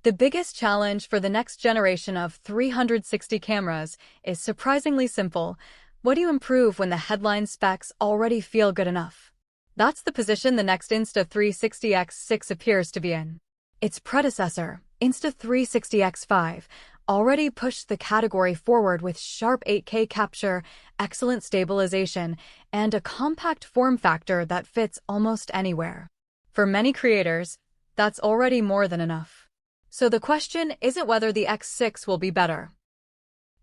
The biggest challenge for the next generation of 360 cameras is surprisingly simple. What do you improve when the headline specs already feel good enough? That's the position the next Insta360 X6 appears to be in. Its predecessor, Insta360 X5, already pushed the category forward with sharp 8K capture, excellent stabilization, and a compact form factor that fits almost anywhere. For many creators, that's already more than enough. So the question isn't whether the X6 will be better.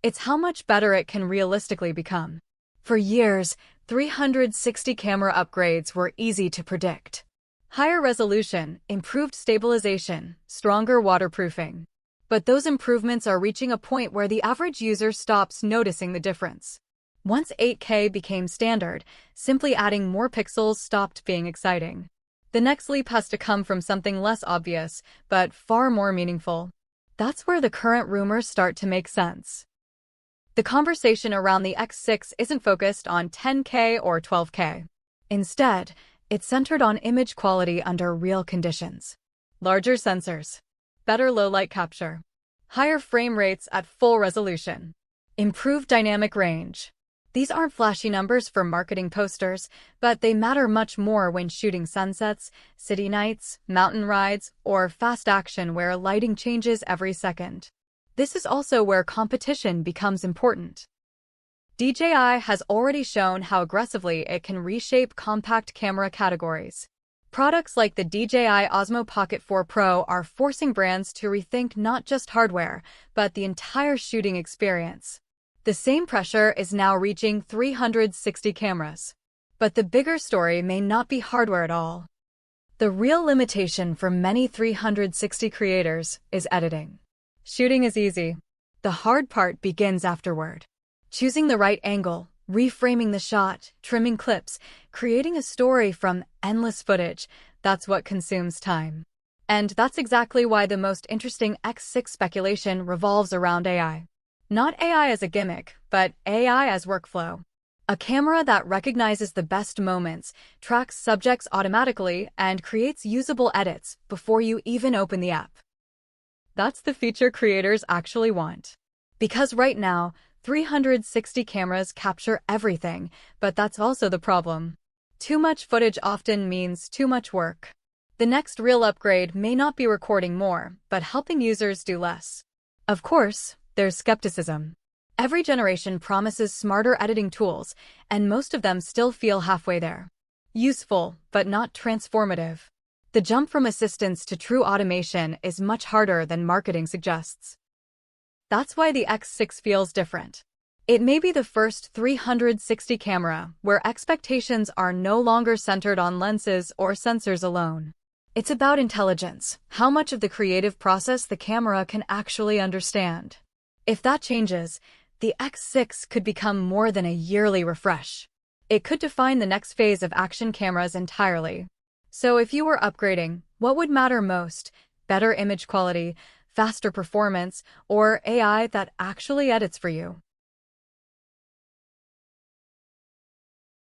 It's how much better it can realistically become. For years, 360 camera upgrades were easy to predict. Higher resolution, improved stabilization, stronger waterproofing. But those improvements are reaching a point where the average user stops noticing the difference. Once 8K became standard, simply adding more pixels stopped being exciting. The next leap has to come from something less obvious, but far more meaningful. That's where the current rumors start to make sense. The conversation around the X6 isn't focused on 10K or 12K. Instead, it's centered on image quality under real conditions. Larger sensors, better low-light capture, higher frame rates at full resolution, improved dynamic range. These aren't flashy numbers for marketing posters, but they matter much more when shooting sunsets, city nights, mountain rides, or fast action where lighting changes every second. This is also where competition becomes important. DJI has already shown how aggressively it can reshape compact camera categories. Products like the DJI Osmo Pocket 4 Pro are forcing brands to rethink not just hardware, but the entire shooting experience. The same pressure is now reaching 360 cameras. But the bigger story may not be hardware at all. The real limitation for many 360 creators is editing. Shooting is easy. The hard part begins afterward. Choosing the right angle, reframing the shot, trimming clips, creating a story from endless footage, that's what consumes time. And that's exactly why the most interesting X6 speculation revolves around AI. Not AI as a gimmick, but AI as workflow. A camera that recognizes the best moments, tracks subjects automatically, and creates usable edits before you even open the app. That's the feature creators actually want. Because right now, 360 cameras capture everything, but that's also the problem. Too much footage often means too much work. The next real upgrade may not be recording more, but helping users do less. Of course, there's skepticism. Every generation promises smarter editing tools, and most of them still feel halfway there. Useful, but not transformative. The jump from assistance to true automation is much harder than marketing suggests. That's why the X6 feels different. It may be the first 360 camera where expectations are no longer centered on lenses or sensors alone. It's about intelligence, how much of the creative process the camera can actually understand. If that changes, the X6 could become more than a yearly refresh. It could define the next phase of action cameras entirely. So if you were upgrading, what would matter most? Better image quality, faster performance, or AI that actually edits for you?